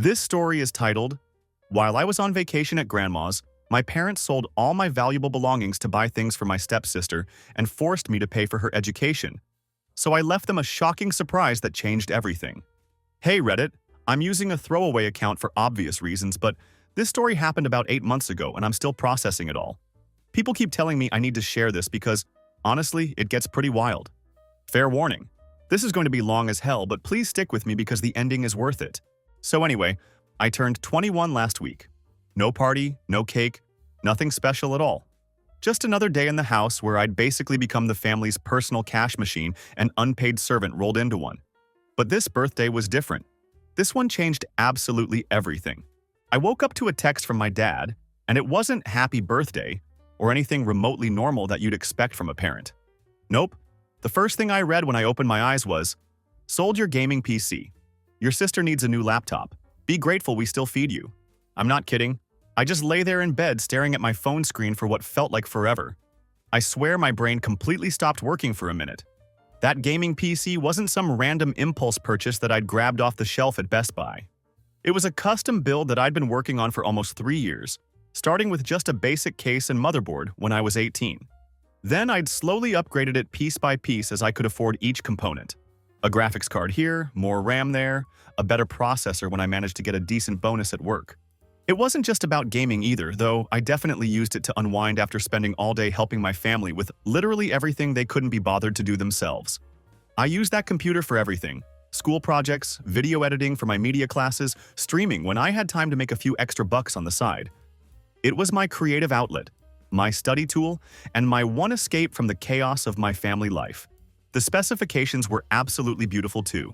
This story is titled, While I was on vacation at Grandma's, my parents sold all my valuable belongings to buy things for my stepsister and forced me to pay for her education. So I left them a shocking surprise that changed everything. Hey Reddit, I'm using a throwaway account for obvious reasons, but this story happened about 8 months ago and I'm still processing it all. People keep telling me I need to share this because, honestly, it gets pretty wild. Fair warning, this is going to be long as hell, but please stick with me because the ending is worth it. So anyway, I turned 21 last week. No party, no cake, nothing special at all. Just another day in the house where I'd basically become the family's personal cash machine and unpaid servant rolled into one. But this birthday was different. This one changed absolutely everything. I woke up to a text from my dad, and it wasn't happy birthday or anything remotely normal that you'd expect from a parent. Nope. The first thing I read when I opened my eyes was, "Sold your gaming PC. Your sister needs a new laptop. Be grateful we still feed you." I'm not kidding. I just lay there in bed staring at my phone screen for what felt like forever. I swear my brain completely stopped working for a minute. That gaming PC wasn't some random impulse purchase that I'd grabbed off the shelf at Best Buy. It was a custom build that I'd been working on for almost 3 years, starting with just a basic case and motherboard when I was 18. Then I'd slowly upgraded it piece by piece as I could afford each component. A graphics card here, more RAM there, a better processor when I managed to get a decent bonus at work. It wasn't just about gaming either, though I definitely used it to unwind after spending all day helping my family with literally everything they couldn't be bothered to do themselves. I used that computer for everything: school projects, video editing for my media classes, streaming when I had time to make a few extra bucks on the side. It was my creative outlet, my study tool, and my one escape from the chaos of my family life. The specifications were absolutely beautiful too.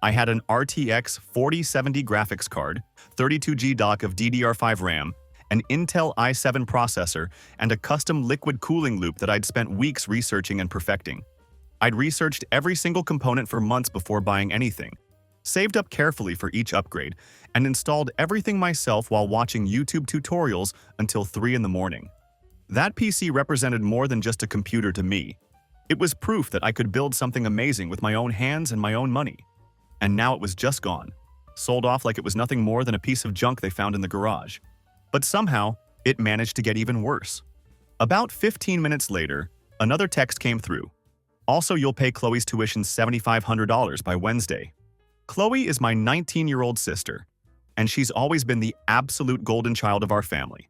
I had an RTX 4070 graphics card, 32GB dock of DDR5 RAM, an Intel i7 processor, and a custom liquid cooling loop that I'd spent weeks researching and perfecting. I'd researched every single component for months before buying anything, saved up carefully for each upgrade, and installed everything myself while watching YouTube tutorials until 3 in the morning. That PC represented more than just a computer to me. It was proof that I could build something amazing with my own hands and my own money. And now it was just gone, sold off like it was nothing more than a piece of junk they found in the garage. But somehow, it managed to get even worse. About 15 minutes later, another text came through. Also, you'll pay Chloe's tuition $7,500 by Wednesday. Chloe is my 19-year-old sister, and she's always been the absolute golden child of our family.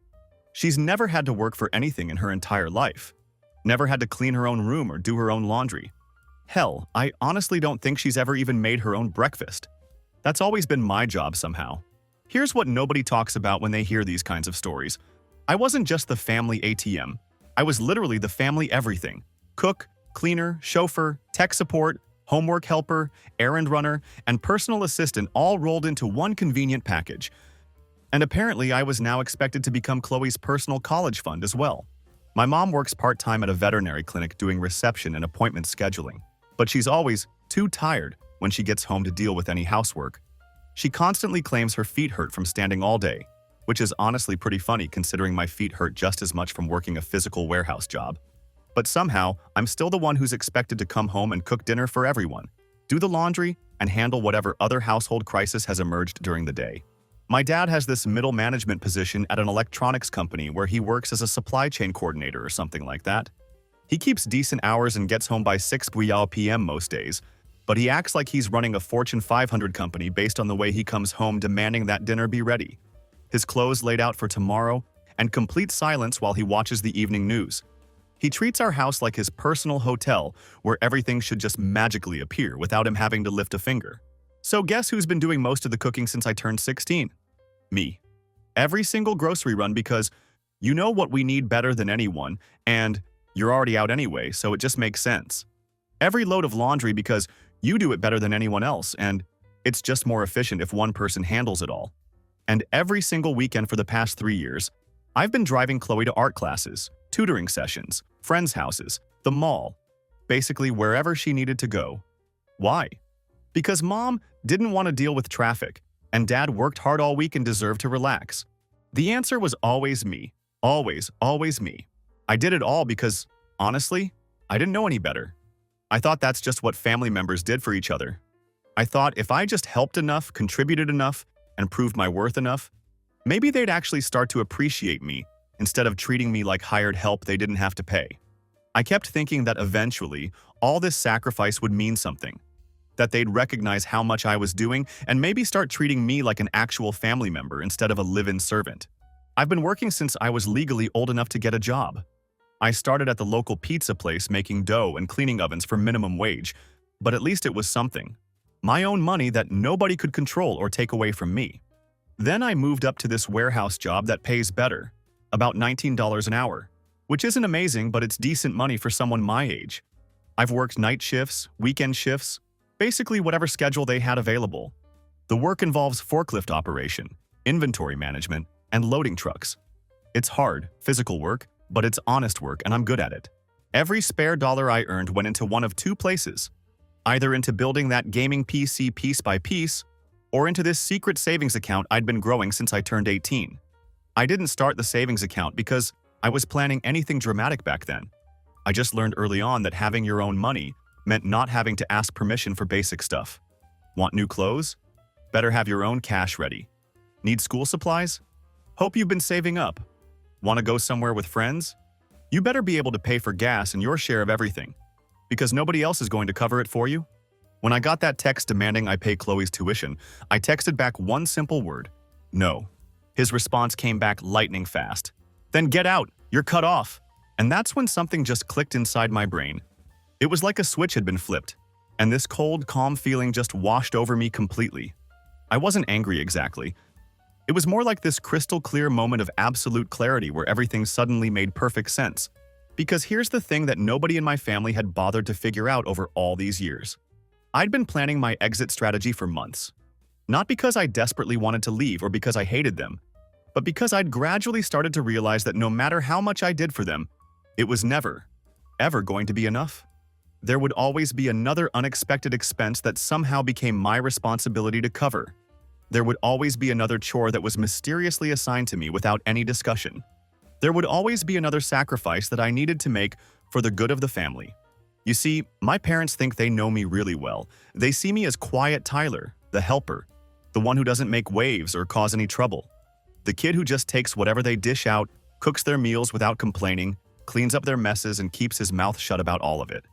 She's never had to work for anything in her entire life. Never had to clean her own room or do her own laundry. Hell, I honestly don't think she's ever even made her own breakfast. That's always been my job somehow. Here's what nobody talks about when they hear these kinds of stories. I wasn't just the family ATM. I was literally the family everything. Cook, cleaner, chauffeur, tech support, homework helper, errand runner, and personal assistant all rolled into one convenient package. And apparently I was now expected to become Chloe's personal college fund as well. My mom works part-time at a veterinary clinic doing reception and appointment scheduling. But she's always too tired when she gets home to deal with any housework. She constantly claims her feet hurt from standing all day, which is honestly pretty funny considering my feet hurt just as much from working a physical warehouse job. But somehow, I'm still the one who's expected to come home and cook dinner for everyone, do the laundry, and handle whatever other household crisis has emerged during the day. My dad has this middle management position at an electronics company where he works as a supply chain coordinator or something like that. He keeps decent hours and gets home by 6 p.m. most days, but he acts like he's running a Fortune 500 company based on the way he comes home demanding that dinner be ready, his clothes laid out for tomorrow, and complete silence while he watches the evening news. He treats our house like his personal hotel where everything should just magically appear without him having to lift a finger. So guess who's been doing most of the cooking since I turned 16? Me. Every single grocery run because you know what we need better than anyone, and you're already out anyway, so it just makes sense. Every load of laundry because you do it better than anyone else, and it's just more efficient if one person handles it all. And every single weekend for the past 3 years, I've been driving Chloe to art classes, tutoring sessions, friends' houses, the mall, basically wherever she needed to go. Why? Because mom didn't want to deal with traffic, and dad worked hard all week and deserved to relax. The answer was always me. Always me. I did it all because, honestly, I didn't know any better. I thought that's just what family members did for each other. I thought if I just helped enough, contributed enough, and proved my worth enough, maybe they'd actually start to appreciate me instead of treating me like hired help they didn't have to pay. I kept thinking that eventually, all this sacrifice would mean something, that they'd recognize how much I was doing and maybe start treating me like an actual family member instead of a live-in servant. I've been working since I was legally old enough to get a job. I started at the local pizza place making dough and cleaning ovens for minimum wage, but at least it was something. My own money that nobody could control or take away from me. Then I moved up to this warehouse job that pays better, about $19 an hour, which isn't amazing, but it's decent money for someone my age. I've worked night shifts, weekend shifts, basically whatever schedule they had available. The work involves forklift operation, inventory management, and loading trucks. It's hard, physical work, but it's honest work and I'm good at it. Every spare dollar I earned went into one of two places, either into building that gaming PC piece by piece, or into this secret savings account I'd been growing since I turned 18. I didn't start the savings account because I was planning anything dramatic back then. I just learned early on that having your own money meant not having to ask permission for basic stuff. Want new clothes? Better have your own cash ready. Need school supplies? Hope you've been saving up. Want to go somewhere with friends? You better be able to pay for gas and your share of everything, because nobody else is going to cover it for you. When I got that text demanding I pay Chloe's tuition, I texted back one simple word: no. His response came back lightning fast. Then get out, you're cut off. And that's when something just clicked inside my brain. It was like a switch had been flipped, and this cold, calm feeling just washed over me completely. I wasn't angry exactly. It was more like this crystal clear moment of absolute clarity where everything suddenly made perfect sense. Because here's the thing that nobody in my family had bothered to figure out over all these years. I'd been planning my exit strategy for months. Not because I desperately wanted to leave or because I hated them, but because I'd gradually started to realize that no matter how much I did for them, it was never, ever going to be enough. There would always be another unexpected expense that somehow became my responsibility to cover. There would always be another chore that was mysteriously assigned to me without any discussion. There would always be another sacrifice that I needed to make for the good of the family. You see, my parents think they know me really well. They see me as quiet Tyler, the helper, the one who doesn't make waves or cause any trouble. The kid who just takes whatever they dish out, cooks their meals without complaining, cleans up their messes, and keeps his mouth shut about all of it.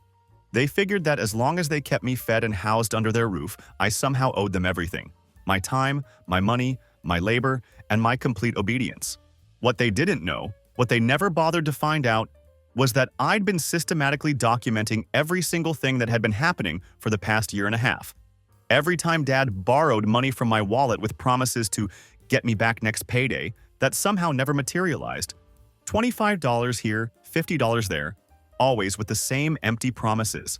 They figured that as long as they kept me fed and housed under their roof, I somehow owed them everything. My time, my money, my labor, and my complete obedience. What they didn't know, what they never bothered to find out, was that I'd been systematically documenting every single thing that had been happening for the past year and a half. Every time Dad borrowed money from my wallet with promises to get me back next payday, that somehow never materialized. $25 here, $50 there, always with the same empty promises.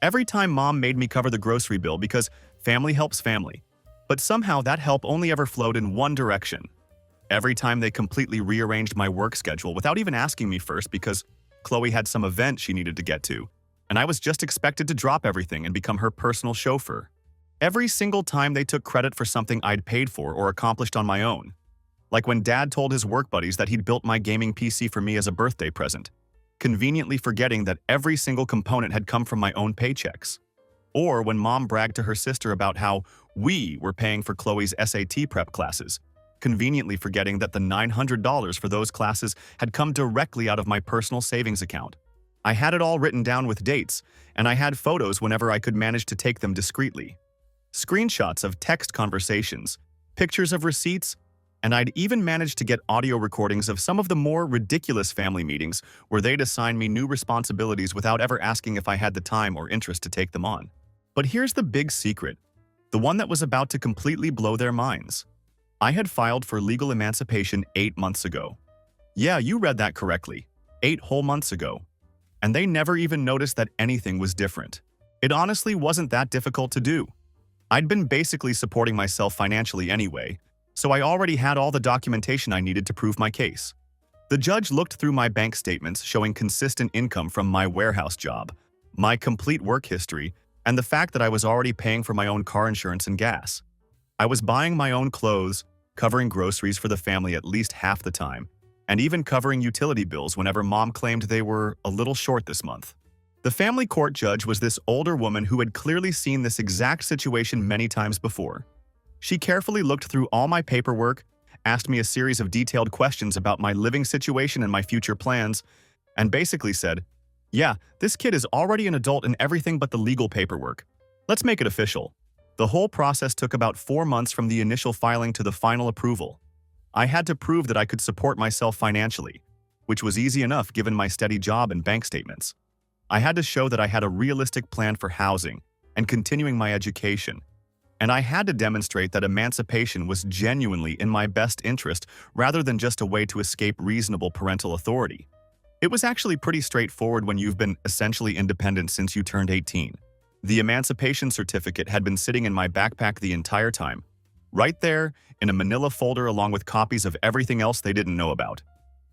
Every time Mom made me cover the grocery bill because family helps family. But somehow that help only ever flowed in one direction. Every time they completely rearranged my work schedule without even asking me first because Chloe had some event she needed to get to, and I was just expected to drop everything and become her personal chauffeur. Every single time they took credit for something I'd paid for or accomplished on my own. Like when Dad told his work buddies that he'd built my gaming PC for me as a birthday present, conveniently forgetting that every single component had come from my own paychecks. Or when Mom bragged to her sister about how we were paying for Chloe's SAT prep classes, conveniently forgetting that the $900 for those classes had come directly out of my personal savings account. I had it all written down with dates, and I had photos whenever I could manage to take them discreetly. Screenshots of text conversations, pictures of receipts, and I'd even managed to get audio recordings of some of the more ridiculous family meetings where they'd assign me new responsibilities without ever asking if I had the time or interest to take them on. But here's the big secret, the one that was about to completely blow their minds. I had filed for legal emancipation 8 months ago. Yeah, you read that correctly. 8 whole months ago. And they never even noticed that anything was different. It honestly wasn't that difficult to do. I'd been basically supporting myself financially anyway, so I already had all the documentation I needed to prove my case. The judge looked through my bank statements showing consistent income from my warehouse job, my complete work history, and the fact that I was already paying for my own car insurance and gas. I was buying my own clothes, covering groceries for the family at least half the time, and even covering utility bills whenever Mom claimed they were a little short this month. The family court judge was this older woman who had clearly seen this exact situation many times before. She carefully looked through all my paperwork, asked me a series of detailed questions about my living situation and my future plans, and basically said, "Yeah, this kid is already an adult in everything but the legal paperwork. Let's make it official." The whole process took about 4 months from the initial filing to the final approval. I had to prove that I could support myself financially, which was easy enough given my steady job and bank statements. I had to show that I had a realistic plan for housing and continuing my education, and I had to demonstrate that emancipation was genuinely in my best interest rather than just a way to escape reasonable parental authority. It was actually pretty straightforward when you've been essentially independent since you turned 18. The emancipation certificate had been sitting in my backpack the entire time, right there in a manila folder along with copies of everything else they didn't know about.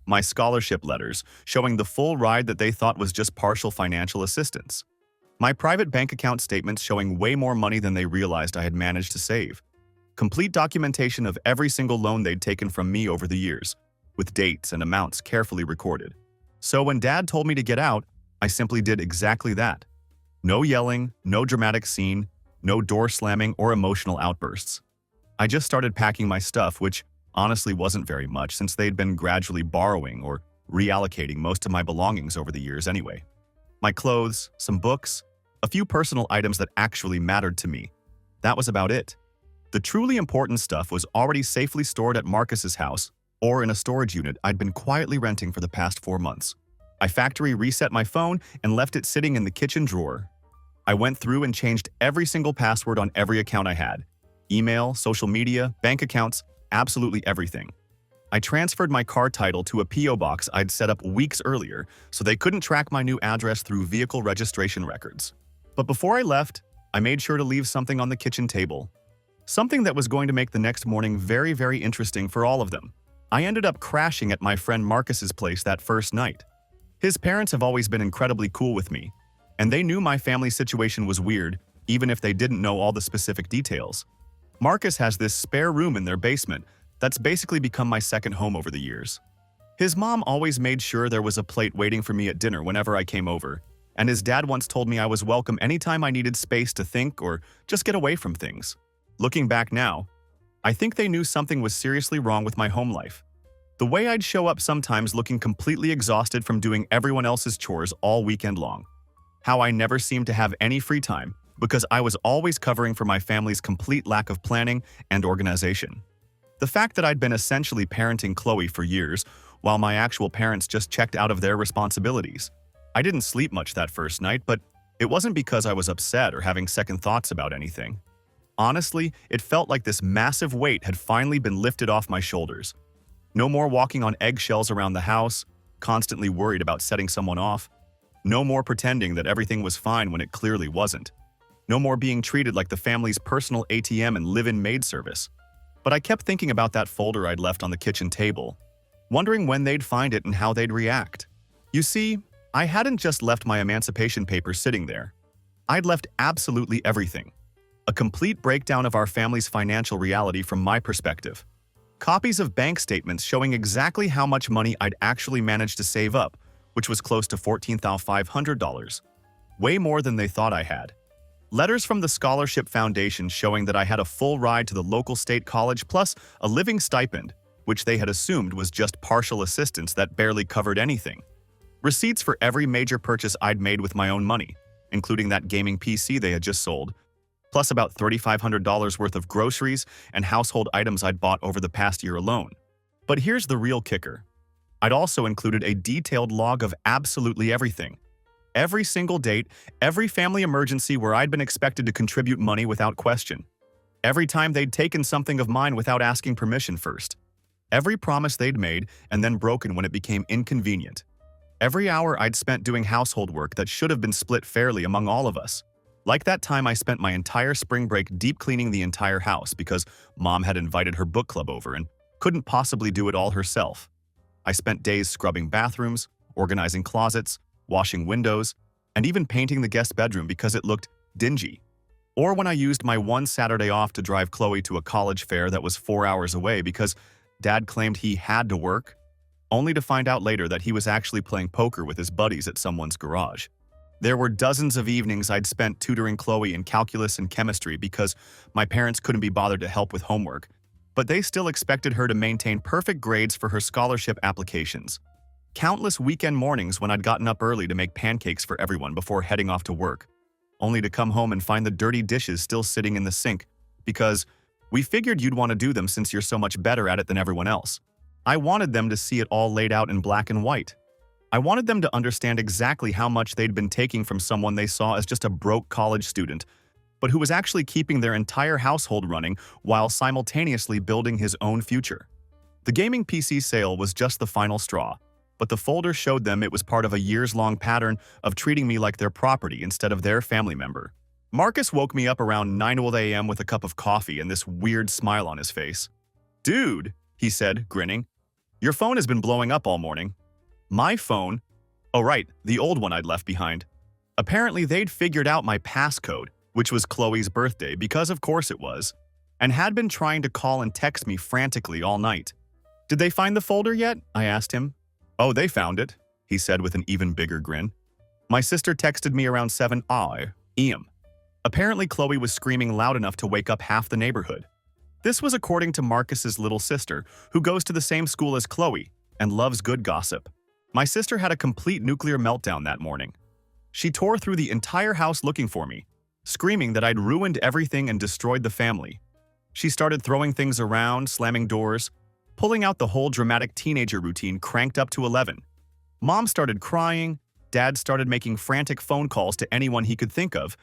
My scholarship letters, showing the full ride that they thought was just partial financial assistance. My private bank account statements showing way more money than they realized I had managed to save. Complete documentation of every single loan they'd taken from me over the years, with dates and amounts carefully recorded. So when Dad told me to get out, I simply did exactly that. No yelling, no dramatic scene, no door slamming or emotional outbursts. I just started packing my stuff, which honestly wasn't very much since they'd been gradually borrowing or reallocating most of my belongings over the years anyway. My clothes, some books, a few personal items that actually mattered to me. That was about it. The truly important stuff was already safely stored at Marcus's house or in a storage unit I'd been quietly renting for the past 4 months. I factory reset my phone and left it sitting in the kitchen drawer. I went through and changed every single password on every account I had. Email, social media, bank accounts, absolutely everything. I transferred my car title to a P.O. box I'd set up weeks earlier so they couldn't track my new address through vehicle registration records. But before I left, I made sure to leave something on the kitchen table. Something that was going to make the next morning very, very interesting for all of them. I ended up crashing at my friend Marcus's place that first night. His parents have always been incredibly cool with me, and they knew my family situation was weird, even if they didn't know all the specific details. Marcus has this spare room in their basement that's basically become my second home over the years. His mom always made sure there was a plate waiting for me at dinner whenever I came over, and his dad once told me I was welcome anytime I needed space to think or just get away from things. Looking back now, I think they knew something was seriously wrong with my home life. The way I'd show up sometimes looking completely exhausted from doing everyone else's chores all weekend long. How I never seemed to have any free time because I was always covering for my family's complete lack of planning and organization. The fact that I'd been essentially parenting Chloe for years while my actual parents just checked out of their responsibilities. I didn't sleep much that first night, but it wasn't because I was upset or having second thoughts about anything. Honestly, it felt like this massive weight had finally been lifted off my shoulders. No more walking on eggshells around the house, constantly worried about setting someone off. No more pretending that everything was fine when it clearly wasn't. No more being treated like the family's personal ATM and live-in maid service. But I kept thinking about that folder I'd left on the kitchen table, wondering when they'd find it and how they'd react. You see, I hadn't just left my emancipation papers sitting there. I'd left absolutely everything. A complete breakdown of our family's financial reality from my perspective. Copies of bank statements showing exactly how much money I'd actually managed to save up, which was close to $14,500. Way more than they thought I had. Letters from the Scholarship Foundation showing that I had a full ride to the local state college plus a living stipend, which they had assumed was just partial assistance that barely covered anything. Receipts for every major purchase I'd made with my own money, including that gaming PC they had just sold, plus about $3,500 worth of groceries and household items I'd bought over the past year alone. But here's the real kicker. I'd also included a detailed log of absolutely everything. Every single date, every family emergency where I'd been expected to contribute money without question. Every time they'd taken something of mine without asking permission first. Every promise they'd made and then broken when it became inconvenient. Every hour I'd spent doing household work that should have been split fairly among all of us. Like that time I spent my entire spring break deep cleaning the entire house because Mom had invited her book club over and couldn't possibly do it all herself. I spent days scrubbing bathrooms, organizing closets, washing windows, and even painting the guest bedroom because it looked dingy. Or when I used my one Saturday off to drive Chloe to a college fair that was 4 hours away because Dad claimed he had to work, only to find out later that he was actually playing poker with his buddies at someone's garage. There were dozens of evenings I'd spent tutoring Chloe in calculus and chemistry because my parents couldn't be bothered to help with homework, but they still expected her to maintain perfect grades for her scholarship applications. Countless weekend mornings when I'd gotten up early to make pancakes for everyone before heading off to work, only to come home and find the dirty dishes still sitting in the sink because we figured you'd want to do them since you're so much better at it than everyone else. I wanted them to see it all laid out in black and white. I wanted them to understand exactly how much they'd been taking from someone they saw as just a broke college student, but who was actually keeping their entire household running while simultaneously building his own future. The gaming PC sale was just the final straw, but the folder showed them it was part of a years-long pattern of treating me like their property instead of their family member. Marcus woke me up around 9 a.m. with a cup of coffee and this weird smile on his face. "Dude," he said, grinning, "your phone has been blowing up all morning." My phone? Oh right, the old one I'd left behind. Apparently they'd figured out my passcode, which was Chloe's birthday, because of course it was, and had been trying to call and text me frantically all night. "Did they find the folder yet?" I asked him. "Oh, they found it," he said with an even bigger grin. "My sister texted me around 7 a.m. Apparently Chloe was screaming loud enough to wake up half the neighborhood. This was according to Marcus's little sister, who goes to the same school as Chloe and loves good gossip. My sister had a complete nuclear meltdown that morning. She tore through the entire house looking for me, screaming that I'd ruined everything and destroyed the family. She started throwing things around, slamming doors, pulling out the whole dramatic teenager routine cranked up to 11. Mom started crying, Dad started making frantic phone calls to anyone he could think of,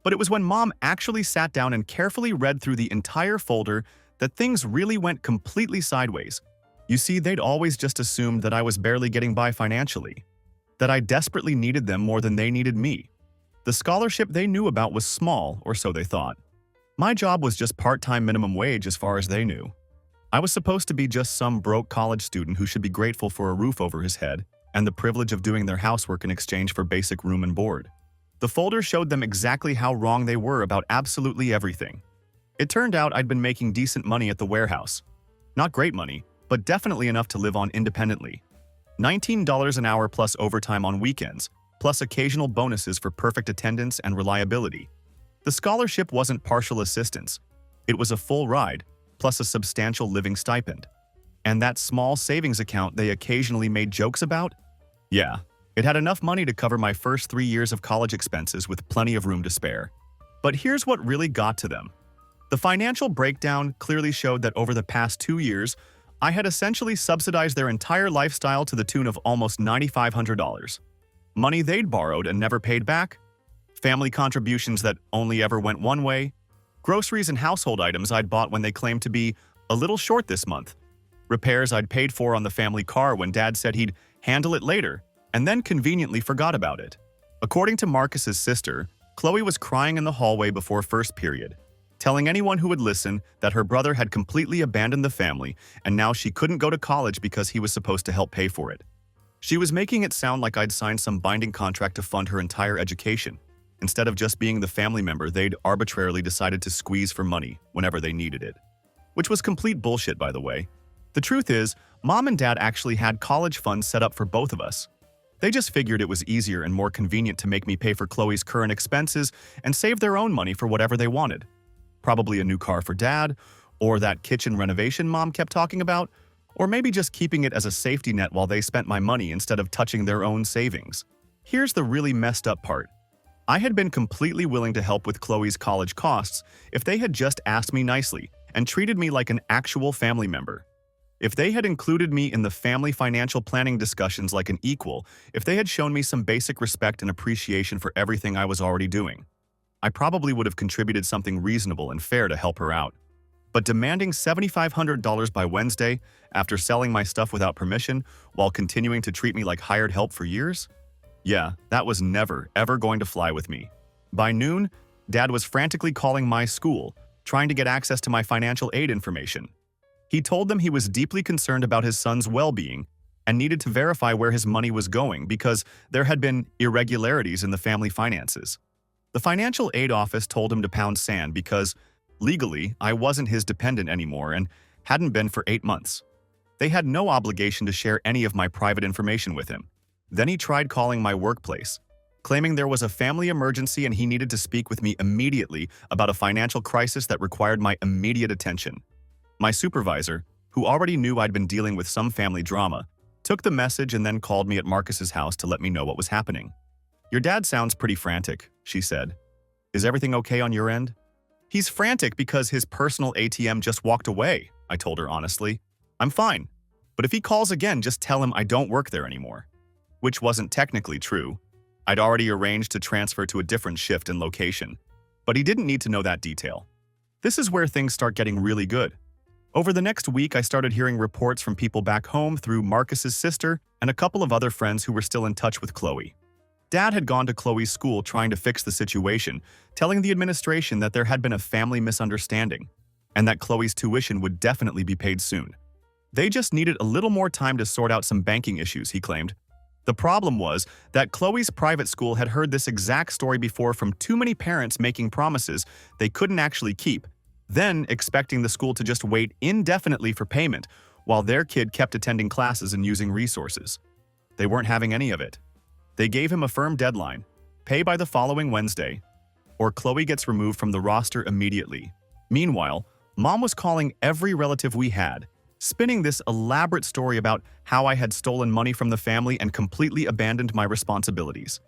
but it was when Mom actually sat down and carefully read through the entire folder that things really went completely sideways. You see, they'd always just assumed that I was barely getting by financially, that I desperately needed them more than they needed me. The scholarship they knew about was small, or so they thought. My job was just part-time minimum wage as far as they knew. I was supposed to be just some broke college student who should be grateful for a roof over his head and the privilege of doing their housework in exchange for basic room and board. The folder showed them exactly how wrong they were about absolutely everything. It turned out I'd been making decent money at the warehouse. Not great money, but definitely enough to live on independently. $19 an hour plus overtime on weekends, plus occasional bonuses for perfect attendance and reliability. The scholarship wasn't partial assistance. It was a full ride, plus a substantial living stipend. And that small savings account they occasionally made jokes about? Yeah, it had enough money to cover my first 3 years of college expenses with plenty of room to spare. But here's what really got to them. The financial breakdown clearly showed that over the past 2 years, I had essentially subsidized their entire lifestyle to the tune of almost $9,500. Money they'd borrowed and never paid back, family contributions that only ever went one way, groceries and household items I'd bought when they claimed to be a little short this month, repairs I'd paid for on the family car when Dad said he'd handle it later, and then conveniently forgot about it. According to Marcus's sister, Chloe was crying in the hallway before first period, telling anyone who would listen that her brother had completely abandoned the family and now she couldn't go to college because he was supposed to help pay for it. She was making it sound like I'd signed some binding contract to fund her entire education, instead of just being the family member they'd arbitrarily decided to squeeze for money whenever they needed it. Which was complete bullshit, by the way. The truth is, Mom and Dad actually had college funds set up for both of us. They just figured it was easier and more convenient to make me pay for Chloe's current expenses and save their own money for whatever they wanted. Probably a new car for Dad, or that kitchen renovation Mom kept talking about, or maybe just keeping it as a safety net while they spent my money instead of touching their own savings. Here's the really messed up part. I had been completely willing to help with Chloe's college costs if they had just asked me nicely and treated me like an actual family member. If they had included me in the family financial planning discussions like an equal, if they had shown me some basic respect and appreciation for everything I was already doing, I probably would have contributed something reasonable and fair to help her out. But demanding $7,500 by Wednesday after selling my stuff without permission while continuing to treat me like hired help for years? Yeah, that was never, ever going to fly with me. By noon, Dad was frantically calling my school, trying to get access to my financial aid information. He told them he was deeply concerned about his son's well-being and needed to verify where his money was going because there had been irregularities in the family finances. The financial aid office told him to pound sand because, legally, I wasn't his dependent anymore and hadn't been for 8 months. They had no obligation to share any of my private information with him. Then he tried calling my workplace, claiming there was a family emergency and he needed to speak with me immediately about a financial crisis that required my immediate attention. My supervisor, who already knew I'd been dealing with some family drama, took the message and then called me at Marcus's house to let me know what was happening. "Your dad sounds pretty frantic," she said. "Is everything okay on your end?" "He's frantic because his personal ATM just walked away," I told her honestly. "I'm fine. But if he calls again, just tell him I don't work there anymore." Which wasn't technically true. I'd already arranged to transfer to a different shift and location. But he didn't need to know that detail. This is where things start getting really good. Over the next week, I started hearing reports from people back home through Marcus's sister and a couple of other friends who were still in touch with Chloe. Dad had gone to Chloe's school trying to fix the situation, telling the administration that there had been a family misunderstanding and that Chloe's tuition would definitely be paid soon. They just needed a little more time to sort out some banking issues, he claimed. The problem was that Chloe's private school had heard this exact story before from too many parents making promises they couldn't actually keep, then expecting the school to just wait indefinitely for payment while their kid kept attending classes and using resources. They weren't having any of it. They gave him a firm deadline, pay by the following Wednesday, or Chloe gets removed from the roster immediately. Meanwhile, Mom was calling every relative we had, spinning this elaborate story about how I had stolen money from the family and completely abandoned my responsibilities.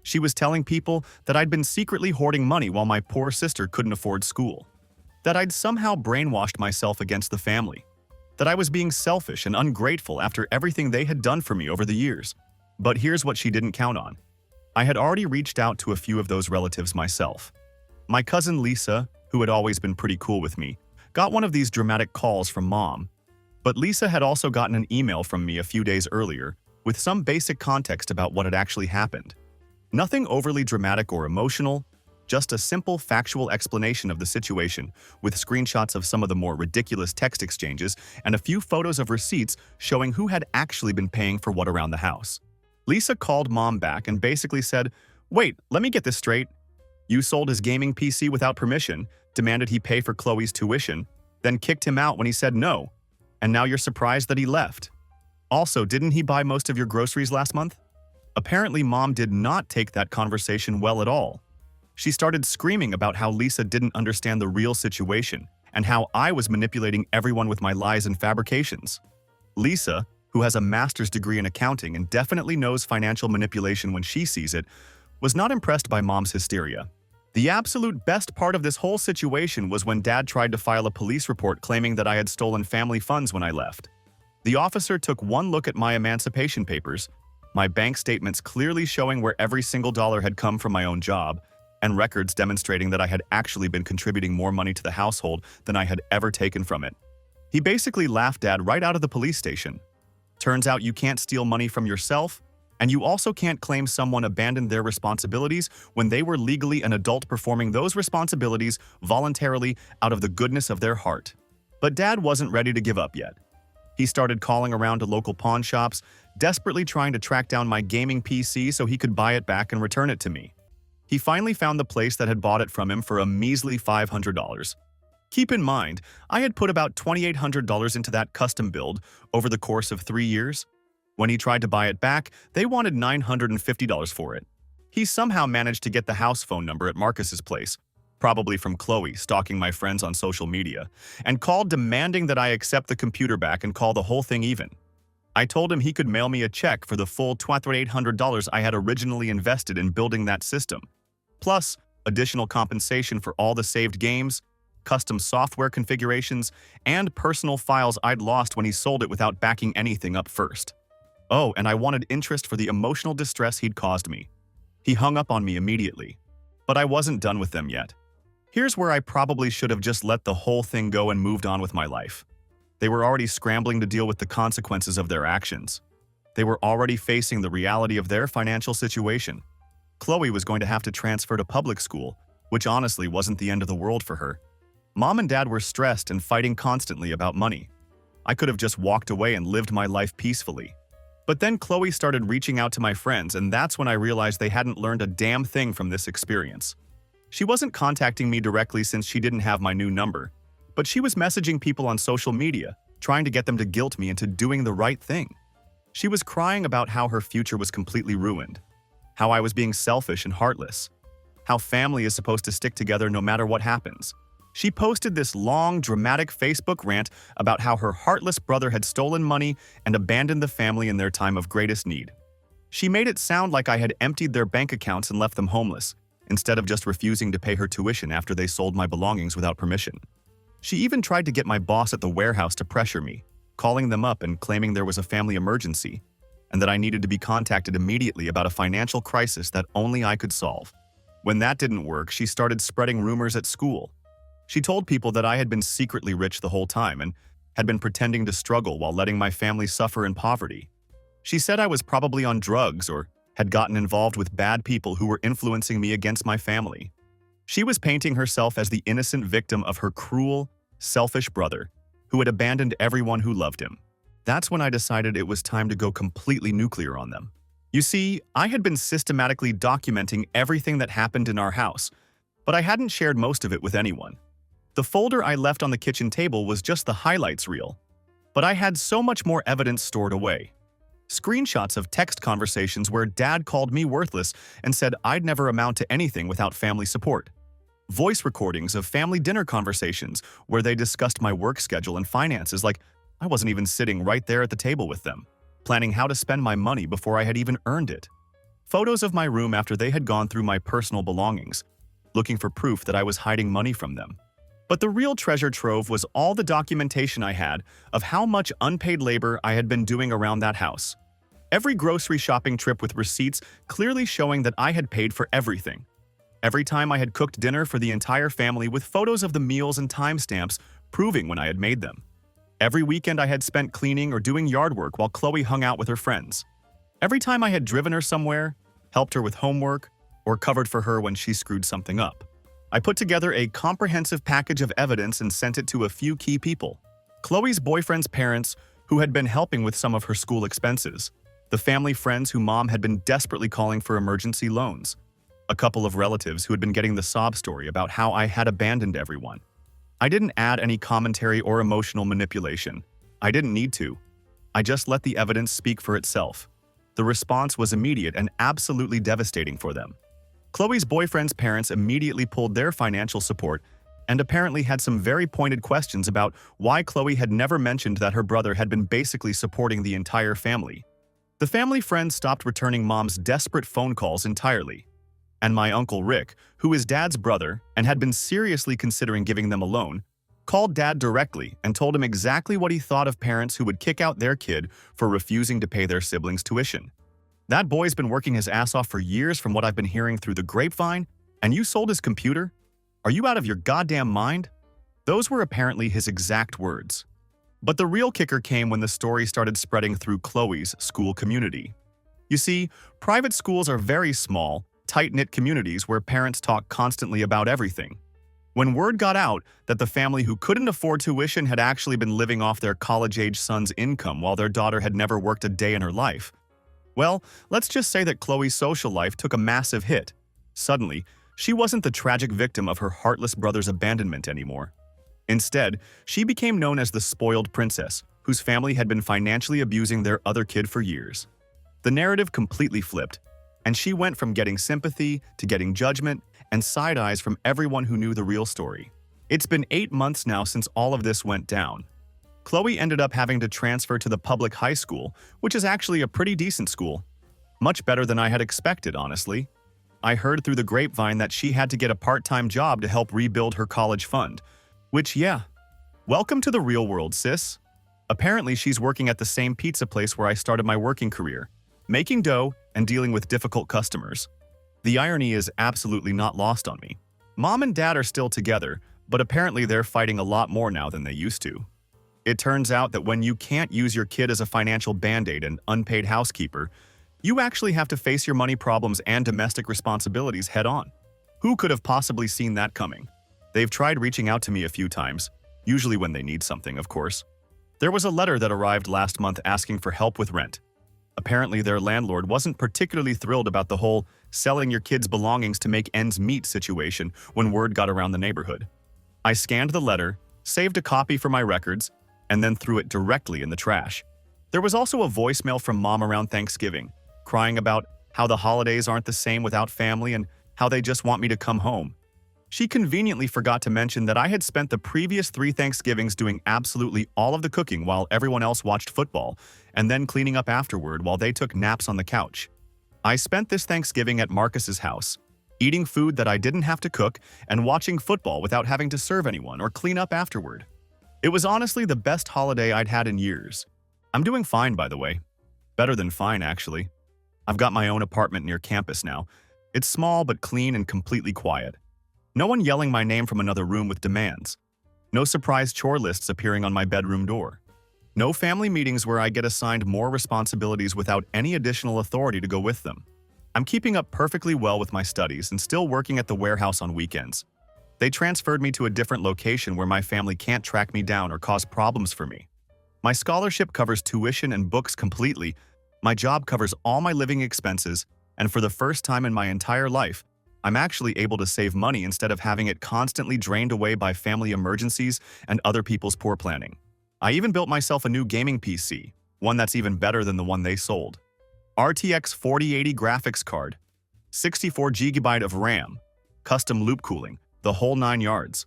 She was telling people that I'd been secretly hoarding money while my poor sister couldn't afford school, that I'd somehow brainwashed myself against the family, that I was being selfish and ungrateful after everything they had done for me over the years. But here's what she didn't count on. I had already reached out to a few of those relatives myself. My cousin Lisa, who had always been pretty cool with me, got one of these dramatic calls from Mom. But Lisa had also gotten an email from me a few days earlier with some basic context about what had actually happened. Nothing overly dramatic or emotional, just a simple factual explanation of the situation with screenshots of some of the more ridiculous text exchanges and a few photos of receipts showing who had actually been paying for what around the house. Lisa called Mom back and basically said, "Wait, let me get this straight. You sold his gaming PC without permission, demanded he pay for Chloe's tuition, then kicked him out when he said no. And now you're surprised that he left. Also, didn't he buy most of your groceries last month?" Apparently, Mom did not take that conversation well at all. She started screaming about how Lisa didn't understand the real situation and how I was manipulating everyone with my lies and fabrications. Lisa, who has a master's degree in accounting and definitely knows financial manipulation when she sees it, was not impressed by Mom's hysteria. The absolute best part of this whole situation was when Dad tried to file a police report claiming that I had stolen family funds when I left. The officer took one look at my emancipation papers, my bank statements clearly showing where every single dollar had come from my own job, and records demonstrating that I had actually been contributing more money to the household than I had ever taken from it. He basically laughed Dad right out of the police station. Turns out you can't steal money from yourself, and you also can't claim someone abandoned their responsibilities when they were legally an adult performing those responsibilities voluntarily out of the goodness of their heart. But Dad wasn't ready to give up yet. He started calling around to local pawn shops, desperately trying to track down my gaming PC so he could buy it back and return it to me. He finally found the place that had bought it from him for a measly $500. Keep in mind, I had put about $2,800 into that custom build over the course of 3 years. When he tried to buy it back, they wanted $950 for it. He somehow managed to get the house phone number at Marcus's place, probably from Chloe stalking my friends on social media, and called demanding that I accept the computer back and call the whole thing even. I told him he could mail me a check for the full $2,800 I had originally invested in building that system, plus additional compensation for all the saved games, custom software configurations, and personal files I'd lost when he sold it without backing anything up first. Oh, and I wanted interest for the emotional distress he'd caused me. He hung up on me immediately. But I wasn't done with them yet. Here's where I probably should have just let the whole thing go and moved on with my life. They were already scrambling to deal with the consequences of their actions. They were already facing the reality of their financial situation. Chloe was going to have to transfer to public school, which honestly wasn't the end of the world for her. Mom and Dad were stressed and fighting constantly about money. I could have just walked away and lived my life peacefully. But then Chloe started reaching out to my friends, and that's when I realized they hadn't learned a damn thing from this experience. She wasn't contacting me directly since she didn't have my new number, but she was messaging people on social media, trying to get them to guilt me into doing the right thing. She was crying about how her future was completely ruined. how I was being selfish and heartless, how family is supposed to stick together no matter what happens. She posted this long, dramatic Facebook rant about how her heartless brother had stolen money and abandoned the family in their time of greatest need. She made it sound like I had emptied their bank accounts and left them homeless, instead of just refusing to pay her tuition after they sold my belongings without permission. She even tried to get my boss at the warehouse to pressure me, calling them up and claiming there was a family emergency, and that I needed to be contacted immediately about a financial crisis that only I could solve. When that didn't work, she started spreading rumors at school. She told people that I had been secretly rich the whole time and had been pretending to struggle while letting my family suffer in poverty. She said I was probably on drugs or had gotten involved with bad people who were influencing me against my family. She was painting herself as the innocent victim of her cruel, selfish brother, who had abandoned everyone who loved him. That's when I decided it was time to go completely nuclear on them. You see, I had been systematically documenting everything that happened in our house, but I hadn't shared most of it with anyone. The folder I left on the kitchen table was just the highlights reel, but I had so much more evidence stored away. Screenshots of text conversations where Dad called me worthless and said I'd never amount to anything without family support. Voice recordings of family dinner conversations where they discussed my work schedule and finances like I wasn't even sitting right there at the table with them, planning how to spend my money before I had even earned it. Photos of my room after they had gone through my personal belongings, looking for proof that I was hiding money from them. But the real treasure trove was all the documentation I had of how much unpaid labor I had been doing around that house. Every grocery shopping trip with receipts clearly showing that I had paid for everything. Every time I had cooked dinner for the entire family with photos of the meals and timestamps proving when I had made them. Every weekend I had spent cleaning or doing yard work while Chloe hung out with her friends. Every time I had driven her somewhere, helped her with homework, or covered for her when she screwed something up. I put together a comprehensive package of evidence and sent it to a few key people. Chloe's boyfriend's parents, who had been helping with some of her school expenses. The family friends who Mom had been desperately calling for emergency loans. A couple of relatives who had been getting the sob story about how I had abandoned everyone. I didn't add any commentary or emotional manipulation. I didn't need to. I just let the evidence speak for itself. The response was immediate and absolutely devastating for them. Chloe's boyfriend's parents immediately pulled their financial support and apparently had some very pointed questions about why Chloe had never mentioned that her brother had been basically supporting the entire family. The family friends stopped returning Mom's desperate phone calls entirely. And my Uncle Rick, who is Dad's brother and had been seriously considering giving them a loan, called Dad directly and told him exactly what he thought of parents who would kick out their kid for refusing to pay their siblings' tuition. That boy's been working his ass off for years from what I've been hearing through the grapevine, and you sold his computer? Are you out of your goddamn mind? Those were apparently his exact words. But the real kicker came when the story started spreading through Chloe's school community. You see, private schools are very small, tight-knit communities where parents talk constantly about everything. When word got out that the family who couldn't afford tuition had actually been living off their college-age son's income while their daughter had never worked a day in her life, well, let's just say that Chloe's social life took a massive hit. Suddenly, she wasn't the tragic victim of her heartless brother's abandonment anymore. Instead, she became known as the spoiled princess, whose family had been financially abusing their other kid for years. The narrative completely flipped, and she went from getting sympathy to getting judgment and side eyes from everyone who knew the real story. It's been 8 months now since all of this went down. Chloe ended up having to transfer to the public high school, which is actually a pretty decent school. Much better than I had expected, honestly. I heard through the grapevine that she had to get a part-time job to help rebuild her college fund, which, yeah, welcome to the real world, sis. Apparently, she's working at the same pizza place where I started my working career, making dough and dealing with difficult customers. The irony is absolutely not lost on me. Mom and Dad are still together, but apparently they're fighting a lot more now than they used to. It turns out that when you can't use your kid as a financial band-aid and unpaid housekeeper, you actually have to face your money problems and domestic responsibilities head-on. Who could have possibly seen that coming? They've tried reaching out to me a few times, usually when they need something, of course. There was a letter that arrived last month asking for help with rent. Apparently, their landlord wasn't particularly thrilled about the whole selling your kids' belongings to make ends meet situation when word got around the neighborhood. I scanned the letter, saved a copy for my records, and then threw it directly in the trash. There was also a voicemail from Mom around Thanksgiving, crying about how the holidays aren't the same without family, and how they just want me to come home. She conveniently forgot to mention that I had spent the previous 3 Thanksgivings doing absolutely all of the cooking while everyone else watched football, and then cleaning up afterward while they took naps on the couch. I spent this Thanksgiving at Marcus's house, eating food that I didn't have to cook and watching football without having to serve anyone or clean up afterward. It was honestly the best holiday I'd had in years. I'm doing fine, by the way. Better than fine, actually. I've got my own apartment near campus now. It's small but clean and completely quiet. No one yelling my name from another room with demands. No surprise chore lists appearing on my bedroom door. No family meetings where I get assigned more responsibilities without any additional authority to go with them. I'm keeping up perfectly well with my studies and still working at the warehouse on weekends. They transferred me to a different location where my family can't track me down or cause problems for me. My scholarship covers tuition and books completely. My job covers all my living expenses, and for the first time in my entire life, I'm actually able to save money instead of having it constantly drained away by family emergencies and other people's poor planning. I even built myself a new gaming PC, one that's even better than the one they sold. RTX 4080 graphics card, 64GB of RAM, custom loop cooling, the whole 9 yards.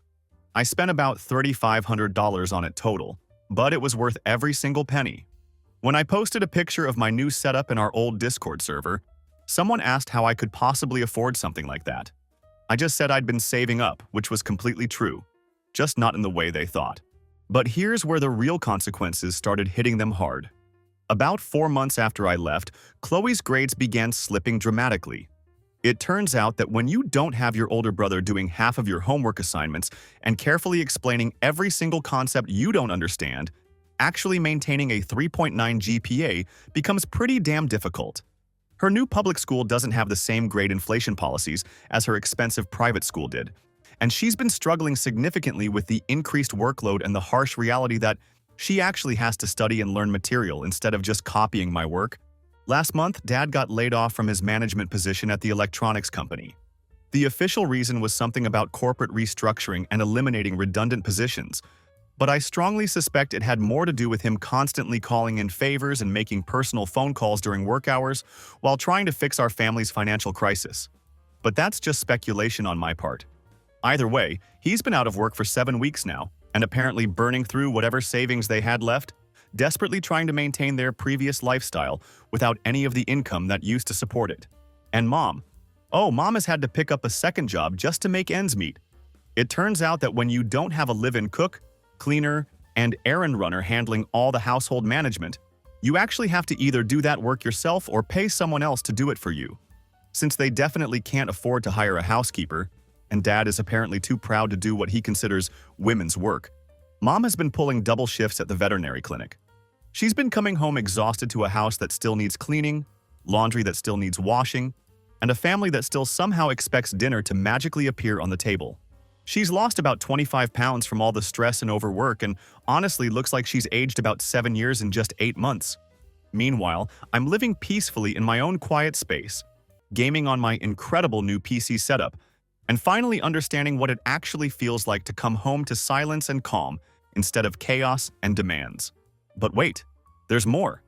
I spent about $3,500 on it total, but it was worth every single penny. When I posted a picture of my new setup in our old Discord server, someone asked how I could possibly afford something like that. I just said I'd been saving up, which was completely true, just not in the way they thought. But here's where the real consequences started hitting them hard. About 4 months after I left, Chloe's grades began slipping dramatically. It turns out that when you don't have your older brother doing half of your homework assignments and carefully explaining every single concept you don't understand, actually maintaining a 3.9 GPA becomes pretty damn difficult. Her new public school doesn't have the same grade inflation policies as her expensive private school did, and she's been struggling significantly with the increased workload and the harsh reality that she actually has to study and learn material instead of just copying my work. Last month, Dad got laid off from his management position at the electronics company. The official reason was something about corporate restructuring and eliminating redundant positions, but I strongly suspect it had more to do with him constantly calling in favors and making personal phone calls during work hours while trying to fix our family's financial crisis. But that's just speculation on my part. Either way, he's been out of work for 7 weeks now, and apparently burning through whatever savings they had left, desperately trying to maintain their previous lifestyle without any of the income that used to support it. And Mom has had to pick up a second job just to make ends meet. It turns out that when you don't have a live-in cook, cleaner, and errand runner handling all the household management, you actually have to either do that work yourself or pay someone else to do it for you. Since they definitely can't afford to hire a housekeeper, and Dad is apparently too proud to do what he considers women's work, Mom has been pulling double shifts at the veterinary clinic. She's been coming home exhausted to a house that still needs cleaning, laundry that still needs washing, and a family that still somehow expects dinner to magically appear on the table. She's lost about 25 pounds from all the stress and overwork and honestly looks like she's aged about 7 years in just 8 months. Meanwhile, I'm living peacefully in my own quiet space, gaming on my incredible new PC setup, and finally understanding what it actually feels like to come home to silence and calm instead of chaos and demands. But wait, there's more.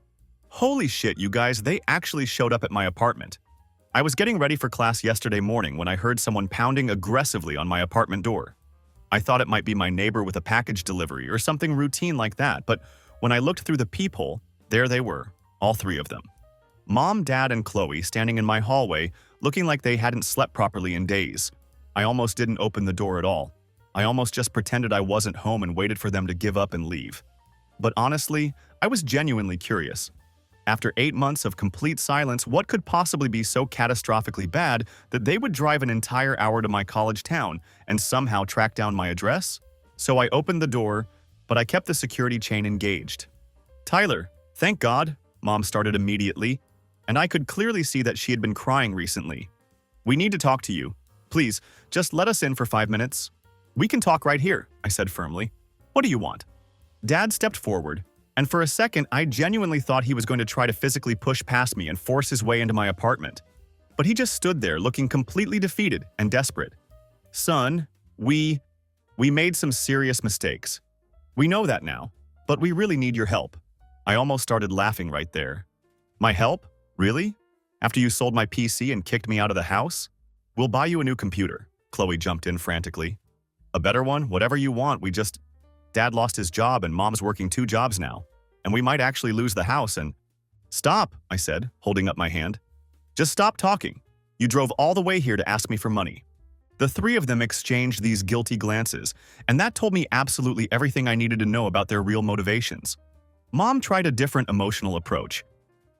Holy shit, you guys, they actually showed up at my apartment. I was getting ready for class yesterday morning when I heard someone pounding aggressively on my apartment door. I thought it might be my neighbor with a package delivery or something routine like that, but when I looked through the peephole, there they were, all 3 of them. Mom, Dad, and Chloe standing in my hallway, looking like they hadn't slept properly in days. I almost didn't open the door at all. I almost just pretended I wasn't home and waited for them to give up and leave. But honestly, I was genuinely curious. After 8 months of complete silence, what could possibly be so catastrophically bad that they would drive an entire hour to my college town and somehow track down my address? So I opened the door, but I kept the security chain engaged. "Tyler, thank God," Mom started immediately, and I could clearly see that she had been crying recently. "We need to talk to you. Please, just let us in for 5 minutes." "We can talk right here," I said firmly. "What do you want?" Dad stepped forward, and for a second I genuinely thought he was going to try to physically push past me and force his way into my apartment. But he just stood there looking completely defeated and desperate. "Son, we made some serious mistakes. We know that now, but we really need your help." I almost started laughing right there. "My help? Really? After you sold my PC and kicked me out of the house? We'll buy you a new computer. Chloe jumped in frantically. A better one? Whatever you want, Dad lost his job and Mom's working 2 jobs now. And we might actually lose the house and… Stop, I said, holding up my hand. Just stop talking. You drove all the way here to ask me for money. The 3 of them exchanged these guilty glances, and that told me absolutely everything I needed to know about their real motivations. Mom tried a different emotional approach.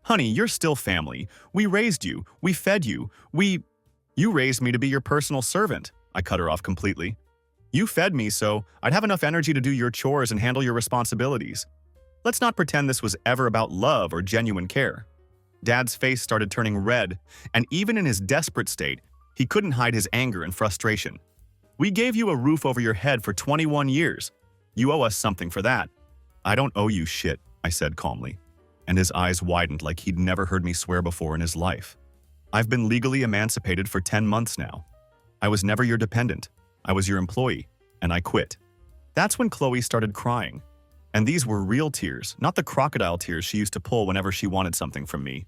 Honey, you're still family. We raised you. We fed you. You raised me to be your personal servant. I cut her off completely. You fed me so I'd have enough energy to do your chores and handle your responsibilities. Let's not pretend this was ever about love or genuine care. Dad's face started turning red, and even in his desperate state, he couldn't hide his anger and frustration. We gave you a roof over your head for 21 years. You owe us something for that. I don't owe you shit, I said calmly, and his eyes widened like he'd never heard me swear before in his life. I've been legally emancipated for 10 months now. I was never your dependent. I was your employee, and I quit. That's when Chloe started crying. And these were real tears, not the crocodile tears she used to pull whenever she wanted something from me.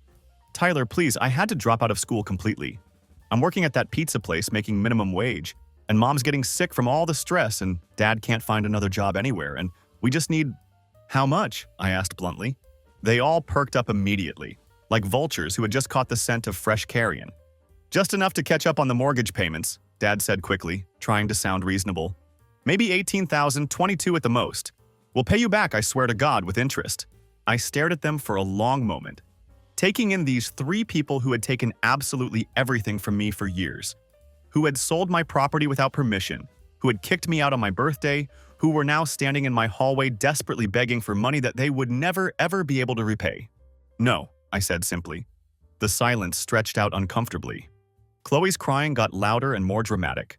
Tyler, please, I had to drop out of school completely. I'm working at that pizza place making minimum wage, and Mom's getting sick from all the stress, and Dad can't find another job anywhere, and we just need… How much? I asked bluntly. They all perked up immediately, like vultures who had just caught the scent of fresh carrion. Just enough to catch up on the mortgage payments, Dad said quickly, trying to sound reasonable. Maybe $18,000, $22,000 at the most. We'll pay you back, I swear to God, with interest. I stared at them for a long moment, taking in these 3 people who had taken absolutely everything from me for years, who had sold my property without permission, who had kicked me out on my birthday, who were now standing in my hallway desperately begging for money that they would never, ever be able to repay. No, I said simply. The silence stretched out uncomfortably. Chloe's crying got louder and more dramatic.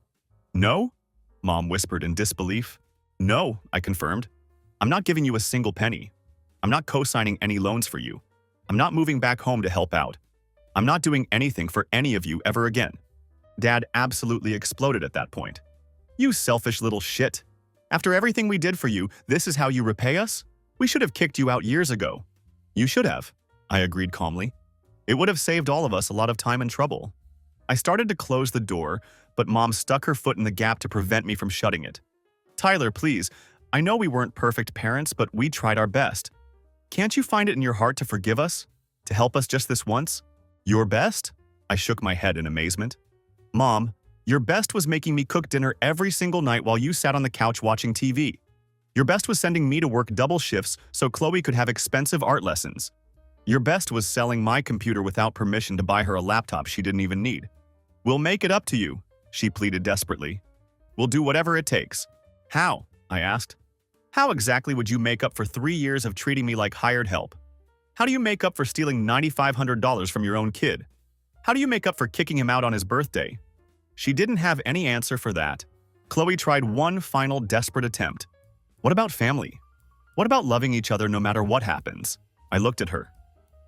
No? Mom whispered in disbelief. No, I confirmed. I'm not giving you a single penny. I'm not co-signing any loans for you. I'm not moving back home to help out. I'm not doing anything for any of you ever again. Dad absolutely exploded at that point. You selfish little shit. After everything we did for you, this is how you repay us? We should have kicked you out years ago. You should have, I agreed calmly. It would have saved all of us a lot of time and trouble. I started to close the door, but Mom stuck her foot in the gap to prevent me from shutting it. Tyler, please, I know we weren't perfect parents, but we tried our best. Can't you find it in your heart to forgive us? To help us just this once? Your best? I shook my head in amazement. Mom, your best was making me cook dinner every single night while you sat on the couch watching TV. Your best was sending me to work double shifts so Chloe could have expensive art lessons. Your best was selling my computer without permission to buy her a laptop she didn't even need. We'll make it up to you, she pleaded desperately. We'll do whatever it takes. How? I asked. How exactly would you make up for 3 years of treating me like hired help? How do you make up for stealing $9,500 from your own kid? How do you make up for kicking him out on his birthday? She didn't have any answer for that. Chloe tried one final desperate attempt. What about family? What about loving each other no matter what happens? I looked at her.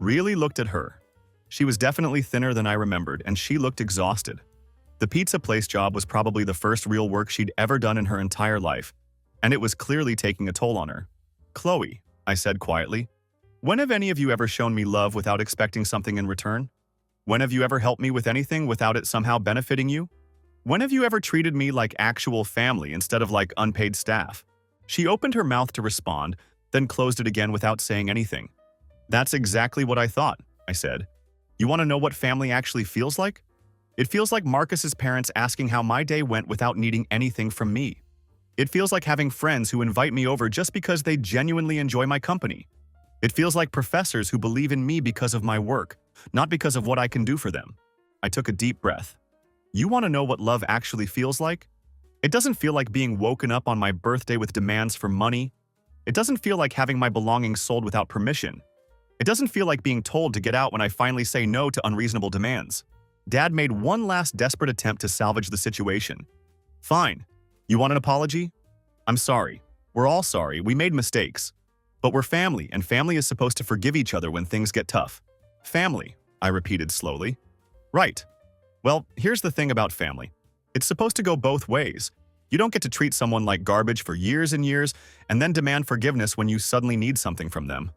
Really looked at her. She was definitely thinner than I remembered, and she looked exhausted. The pizza place job was probably the first real work she'd ever done in her entire life, and it was clearly taking a toll on her. Chloe, I said quietly, when have any of you ever shown me love without expecting something in return? When have you ever helped me with anything without it somehow benefiting you? When have you ever treated me like actual family instead of like unpaid staff? She opened her mouth to respond, then closed it again without saying anything. That's exactly what I thought, I said. You want to know what family actually feels like? It feels like Marcus's parents asking how my day went without needing anything from me. It feels like having friends who invite me over just because they genuinely enjoy my company. It feels like professors who believe in me because of my work, not because of what I can do for them. I took a deep breath. You want to know what love actually feels like? It doesn't feel like being woken up on my birthday with demands for money. It doesn't feel like having my belongings sold without permission. It doesn't feel like being told to get out when I finally say no to unreasonable demands. Dad made one last desperate attempt to salvage the situation. Fine. You want an apology? I'm sorry. We're all sorry. We made mistakes. But we're family, and family is supposed to forgive each other when things get tough. Family, I repeated slowly. Right. Well, here's the thing about family. It's supposed to go both ways. You don't get to treat someone like garbage for years and years and then demand forgiveness when you suddenly need something from them.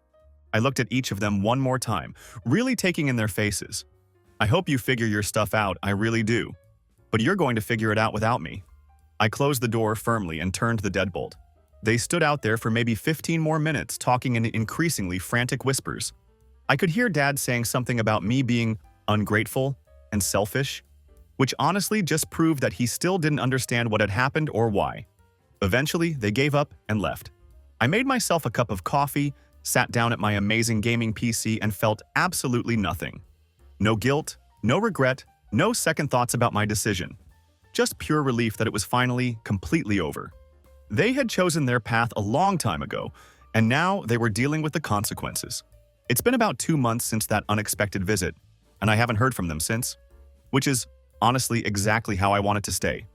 I looked at each of them one more time, really taking in their faces. I hope you figure your stuff out, I really do. But you're going to figure it out without me. I closed the door firmly and turned the deadbolt. They stood out there for maybe 15 more minutes, talking in increasingly frantic whispers. I could hear Dad saying something about me being ungrateful and selfish, which honestly just proved that he still didn't understand what had happened or why. Eventually, they gave up and left. I made myself a cup of coffee, sat down at my amazing gaming PC, and felt absolutely nothing. No guilt, no regret, no second thoughts about my decision. Just pure relief that it was finally completely over. They had chosen their path a long time ago, and now they were dealing with the consequences. It's been about 2 months since that unexpected visit, and I haven't heard from them since, which is honestly exactly how I want it to stay.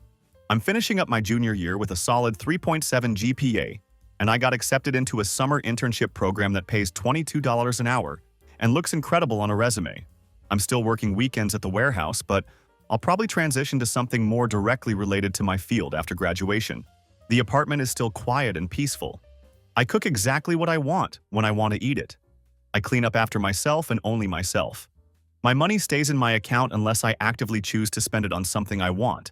I'm finishing up my junior year with a solid 3.7 GPA, and I got accepted into a summer internship program that pays $22 an hour and looks incredible on a resume. I'm still working weekends at the warehouse, but I'll probably transition to something more directly related to my field after graduation. The apartment is still quiet and peaceful. I cook exactly what I want when I want to eat it. I clean up after myself and only myself. My money stays in my account unless I actively choose to spend it on something I want.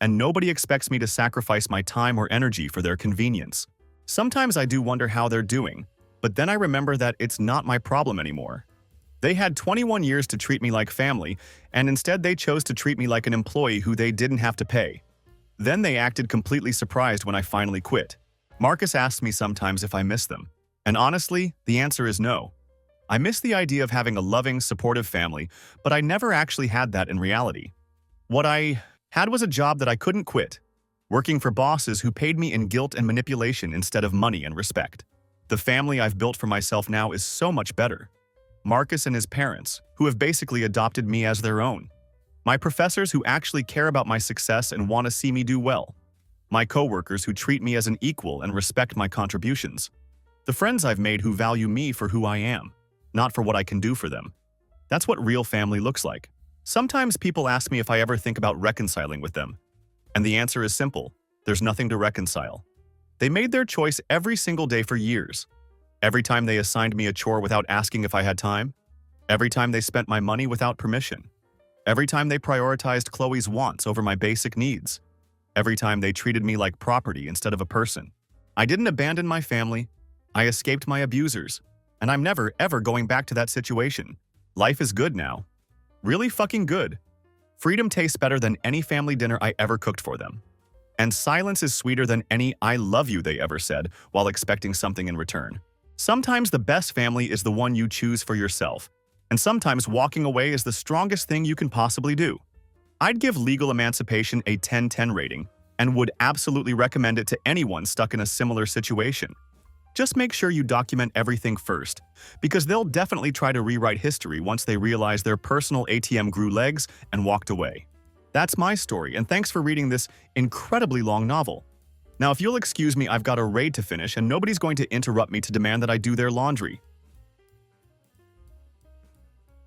And nobody expects me to sacrifice my time or energy for their convenience. Sometimes I do wonder how they're doing, but then I remember that it's not my problem anymore. They had 21 years to treat me like family, and instead they chose to treat me like an employee who they didn't have to pay. Then they acted completely surprised when I finally quit. Marcus asks me sometimes if I miss them, and honestly, the answer is no. I miss the idea of having a loving, supportive family, but I never actually had that in reality. What I had was a job that I couldn't quit, working for bosses who paid me in guilt and manipulation instead of money and respect. The family I've built for myself now is so much better. Marcus and his parents, who have basically adopted me as their own. My professors who actually care about my success and want to see me do well. My coworkers who treat me as an equal and respect my contributions. The friends I've made who value me for who I am, not for what I can do for them. That's what real family looks like. Sometimes people ask me if I ever think about reconciling with them. And the answer is simple: there's nothing to reconcile. They made their choice every single day for years. Every time they assigned me a chore without asking if I had time. Every time they spent my money without permission. Every time they prioritized Chloe's wants over my basic needs. Every time they treated me like property instead of a person. I didn't abandon my family. I escaped my abusers. And I'm never, ever going back to that situation. Life is good now. Really fucking good. Freedom tastes better than any family dinner I ever cooked for them. And silence is sweeter than any "I love you" they ever said while expecting something in return. Sometimes the best family is the one you choose for yourself, and sometimes walking away is the strongest thing you can possibly do. I'd give legal emancipation a 10/10 rating and would absolutely recommend it to anyone stuck in a similar situation. Just make sure you document everything first, because they'll definitely try to rewrite history once they realize their personal ATM grew legs and walked away. That's my story, and thanks for reading this incredibly long novel. Now, if you'll excuse me, I've got a raid to finish, and nobody's going to interrupt me to demand that I do their laundry.